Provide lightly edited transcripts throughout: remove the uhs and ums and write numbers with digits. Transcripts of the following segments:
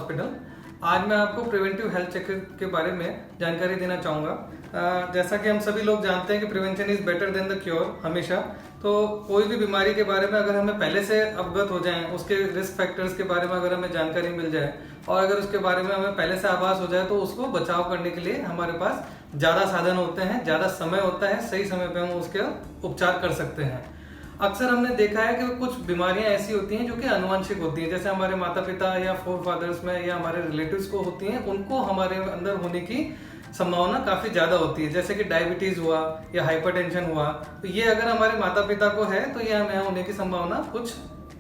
Hospital. आज मैं आपको प्रिवेंटिव हेल्थ चेकअप के बारे में जानकारी देना चाहूँगा। जैसा कि हम सभी लोग जानते हैं कि prevention is better than the cure हमेशा। तो कोई भी बीमारी के बारे में अगर हमें पहले से अवगत हो जाएं, उसके रिस्क फैक्टर्स के बारे में अगर हमें जानकारी मिल जाए और अगर उसके बारे में हमें पहले से आभास हो जाए तो उसको बचाव करने के लिए हमारे पास ज़्यादा साधन होते हैं, ज़्यादा समय होता है, सही समय पर हम उसके उपचार कर सकते हैं। अक्सर हमने देखा है कि कुछ बीमारियां ऐसी होती हैं जो कि आनुवंशिक होती हैं, जैसे हमारे माता पिता या फोर फादर्स में या हमारे रिलेटिव्स को होती हैं, उनको हमारे अंदर होने की संभावना काफ़ी ज़्यादा होती है। जैसे कि डायबिटीज़ हुआ या हाइपरटेंशन हुआ, तो ये अगर हमारे माता पिता को है तो ये हमें होने की संभावना कुछ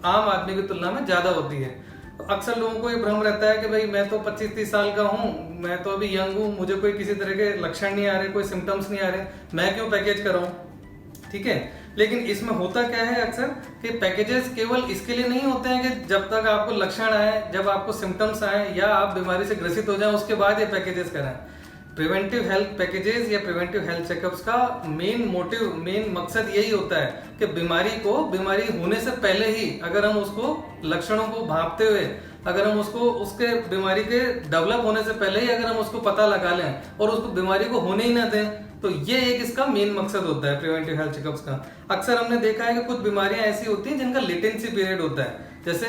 आम आदमी की तुलना में ज़्यादा होती है। तो अक्सर लोगों को ये भ्रम रहता है कि भाई मैं तो 25-30 साल का हूँ, मैं तो अभी यंग हूँ, मुझे कोई किसी तरह के लक्षण नहीं आ रहे, कोई सिम्टम्स नहीं आ रहे, मैं क्यों पैकेज कराऊँ। ठीक है, लेकिन इसमें होता क्या है अक्सर कि पैकेजेस केवल इसके लिए नहीं होते हैं कि जब तक आपको लक्षण आए, जब आपको सिम्टम्स आए या आप बीमारी से ग्रसित हो जाएं उसके बाद ये पैकेजेस कराएं। प्रिवेंटिव हेल्थ पैकेजेस या प्रिवेंटिव हेल्थ चेकअप्स का मेन मकसद यही होता है कि बीमारी होने से पहले ही अगर हम उसको लक्षणों को भांपते हुए, अगर हम उसको उसके बीमारी के डेवलप होने से पहले ही अगर हम उसको पता लगा लें और उसको बीमारी को होने ही ना दें, तो ये एक इसका मेन मकसद होता है प्रिवेंटिव हेल्थ चेकअप्स का। अक्सर हमने देखा है कि कुछ बीमारियां ऐसी होती हैं जिनका लेटेंसी पीरियड होता है, जैसे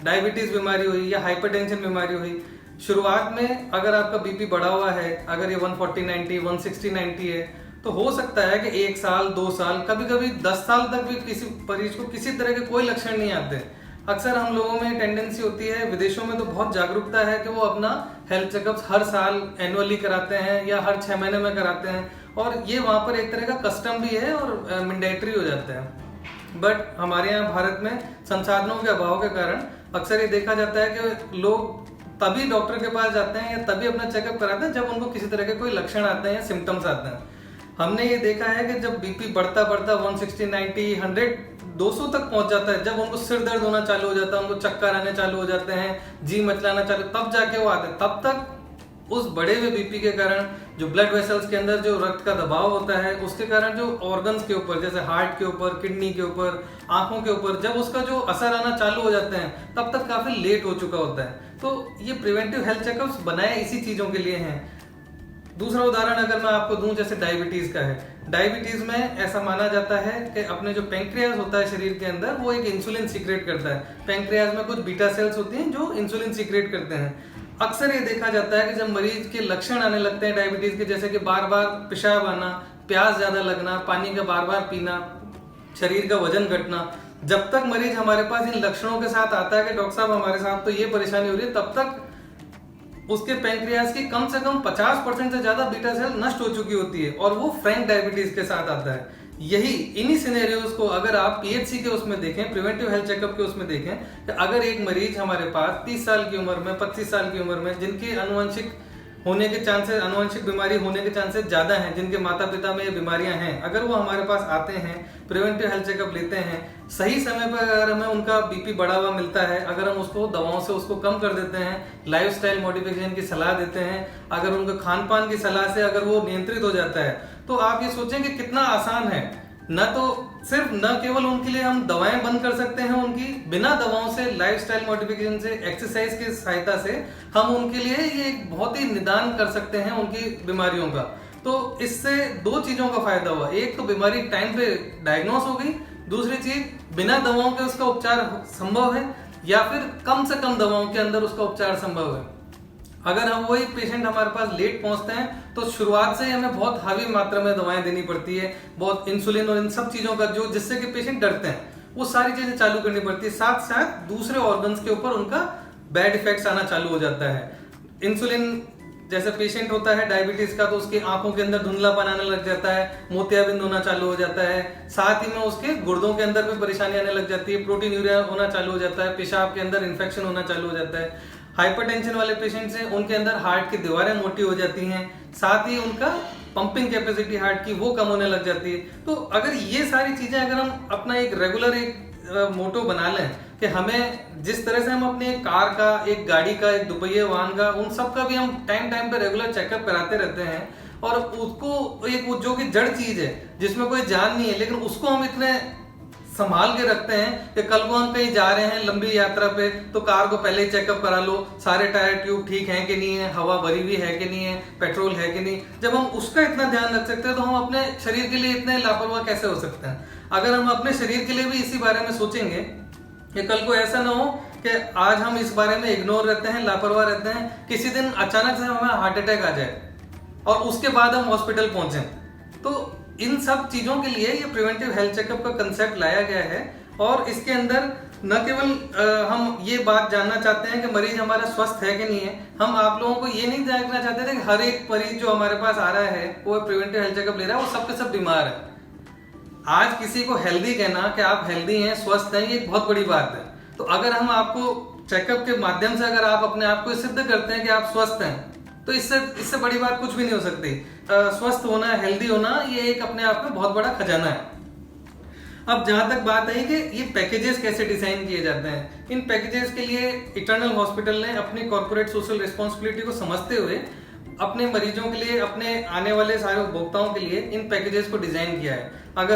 डायबिटीज बीमारी हुई या हाइपरटेंशन बीमारी हुई। शुरुआत में अगर आपका बीपी बढ़ा हुआ है, अगर ये 140/90 160/90 है, तो हो सकता है कि 1 साल 2 साल कभी कभी 10 साल तक भी किसी मरीज को किसी तरह के कोई लक्षण नहीं आते। अक्सर हम लोगों में टेंडेंसी होती है, विदेशों में तो बहुत जागरूकता है कि वो अपना हेल्थ चेकअप्स हर साल एनुअली कराते हैं या हर 6 महीने में कराते हैं, और ये वहाँ पर एक तरह का कस्टम भी है और मैंडेटरी हो जाता है। बट हमारे यहाँ भारत में संसाधनों के अभाव के कारण अक्सर ये देखा जाता है कि लोग तभी डॉक्टर के पास जाते हैं या तभी अपना चेकअप कराते हैं जब उनको किसी तरह के कोई लक्षण आते हैं या सिम्टम्स आते हैं। हमने ये देखा है कि जब बीपी बढ़ता 160/90 100 200 तक पहुंच जाता है, जब उनको सिर दर्द होना चालू हो जाता है, उनको चक्कर आने चालू हो जाते हैं, जी मचलाना चालू, तब जाके वो आते हैं। तब तक उस बढ़े हुए बीपी के कारण जो ब्लड वेसल्स के अंदर जो रक्त का दबाव होता है, उसके कारण जो ऑर्गन्स के ऊपर, जैसे हार्ट के ऊपर, किडनी के ऊपर, आंखों के ऊपर, जब उसका जो असर आना चालू हो जाते हैं तब तक काफी लेट हो चुका होता है। तो ये प्रिवेंटिव हेल्थ चेकअप्स बनाए इसी चीजों के लिए हैं। दूसरा उदाहरण अगर मैं आपको दूं, जैसे डायबिटीज का है। डायबिटीज में ऐसा माना जाता है कि अपने जो पेंक्रियाज होता है शरीर के अंदर, वो एक इंसुलिन सीक्रेट करता है। पेंक्रियाज में कुछ बीटा सेल्स होती हैं जो इंसुलिन सीक्रेट करते हैं। अक्सर ये देखा जाता है कि जब मरीज के लक्षण आने लगते हैं डायबिटीज के, जैसे कि बार बार पेशाब आना, प्यास ज्यादा लगना, पानी का बार बार पीना, शरीर का वजन घटना, जब तक मरीज हमारे पास इन लक्षणों के साथ आता है कि डॉक्टर साहब हमारे साथ तो ये परेशानी हो रही है, तब तक उसके पैंक्रियाज की कम से कम 50% से ज्यादा बीटा सेल नष्ट हो चुकी होती है और वो फ्रैंक डायबिटीज के साथ आता है। इन्हीं सिनेरियोज को अगर आप पीएचसी के उसमें देखें, प्रिवेंटिव हेल्थ चेकअप के उसमें देखें, कि अगर एक मरीज हमारे पास 30 साल की उम्र में, 25 साल की उम्र में, जिनकी अनुवंशिक बीमारी होने के चांसेस ज्यादा हैं, जिनके माता पिता में ये बीमारियां हैं, अगर वो हमारे पास आते हैं, प्रिवेंटिव हेल्थ चेकअप लेते हैं, सही समय पर अगर हमें उनका बीपी बढ़ा हुआ मिलता है, अगर हम उसको दवाओं से उसको कम कर देते हैं, लाइफस्टाइल मॉडिफिकेशन की सलाह देते हैं, अगर उनके खान पान की सलाह से अगर वो नियंत्रित हो जाता है, तो आप ये सोचें कि कितना आसान है। न केवल उनके लिए हम दवाएं बंद कर सकते हैं, उनकी बिना दवाओं से, लाइफस्टाइल मॉडिफिकेशन से, एक्सरसाइज की सहायता से हम उनके लिए ये बहुत ही निदान कर सकते हैं उनकी बीमारियों का। तो इससे 2 चीजों का फायदा हुआ, एक तो बीमारी टाइम पे डायग्नोस हो गई, दूसरी चीज बिना दवाओं के उसका उपचार संभव है या फिर कम से कम दवाओं के अंदर उसका उपचार संभव है। अगर हम वही पेशेंट हमारे पास लेट पहुंचते हैं तो शुरुआत से हमें बहुत हावी मात्रा में दवाएं देनी पड़ती है, बहुत इंसुलिन और इन सब चीजों का जो जिससे कि पेशेंट डरते हैं, वो सारी चीजें चालू करनी पड़ती है। साथ साथ दूसरे ऑर्गन्स के ऊपर उनका बैड इफेक्ट्स आना चालू हो जाता है। इंसुलिन जैसे पेशेंट होता है डायबिटीज का, तो उसकी आंखों के अंदर धुंधलापन आने लग जाता है, मोतियाबिंद होना चालू हो जाता है, साथ ही में उसके गुर्दों के अंदर भी परेशानी आने लग जाती है, प्रोटीन यूरिया होना चालू हो जाता है, पेशाब के अंदर इन्फेक्शन होना चालू हो जाता है। हाइपरटेंशन वाले पेशेंट्स हैं, उनके अंदर हार्ट की दीवारें मोटी हो जाती हैं, साथ ही उनका पंपिंग कैपेसिटी हार्ट की वो कम होने लग जाती है। तो अगर ये सारी चीजें अगर हम अपना एक रेगुलर मोटो बना लें कि हमें जिस तरह से हम अपने कार का, एक गाड़ी का, एक दुपहिया वाहन का, उन सब का भी हम टाइम पे रेगुलर चेकअप कराते रहते हैं, और उसको एक जो कि जड़ चीज है जिसमें कोई जान नहीं है, लेकिन उसको हम इतने संभाल के रखते हैं कि कल को हम कहीं जा रहे हैं लंबी यात्रा पे, तो कार को पहले ही चेकअप करा लो, सारे टायर ट्यूब ठीक हैं कि नहीं है, हवा भरी हुई है कि नहीं है, पेट्रोल है कि नहीं। जब हम उसका इतना ध्यान रख सकते हैं तो हम अपने शरीर के लिए इतने लापरवाह कैसे हो सकते हैं। अगर हम अपने शरीर के लिए भी इसी बारे में सोचेंगे कि कल को ऐसा ना हो कि आज हम इस बारे में इग्नोर रहते हैं, लापरवाह रहते हैं, किसी दिन अचानक से हमें हार्ट अटैक आ जाए और उसके बाद हम हॉस्पिटल पहुंचे। तो इन सब चीजों के लिए ये प्रिवेंटिव हेल्थ चेकअप का कंसेप्ट लाया गया है। और इसके अंदर न केवल हम ये बात जानना चाहते हैं कि मरीज हमारा स्वस्थ है कि नहीं है, हम आप लोगों को ये नहीं जानना चाहते थे कि हर एक मरीज जो हमारे पास आ रहा है वो प्रिवेंटिव हेल्थ चेकअप ले रहा है वो सब के सब बीमार है। आज किसी को हेल्दी कहना कि आप हेल्दी हैं, स्वस्थ हैं, ये एक बहुत बड़ी बात है। तो अगर हम आपको चेकअप के माध्यम से अगर आप अपने आप को सिद्ध करते हैं कि आप स्वस्थ हैं, तो इससे बड़ी बात कुछ भी नहीं हो सकती। स्वस्थ होना, हेल्दी होना, ये एक अपने आप में बहुत बड़ा खजाना है। अब जहां तक बात आई कि ये पैकेजेस कैसे डिजाइन किए जाते हैं, इन पैकेजेस के लिए इटर्नल हॉस्पिटल ने अपनी कॉर्पोरेट सोशल रिस्पॉन्सिबिलिटी को समझते हुए अपने मरीजों के लिए, अपने आने वाले सारे उपभोक्ताओं के लिए इन पैकेजेस को डिजाइन किया है। अगर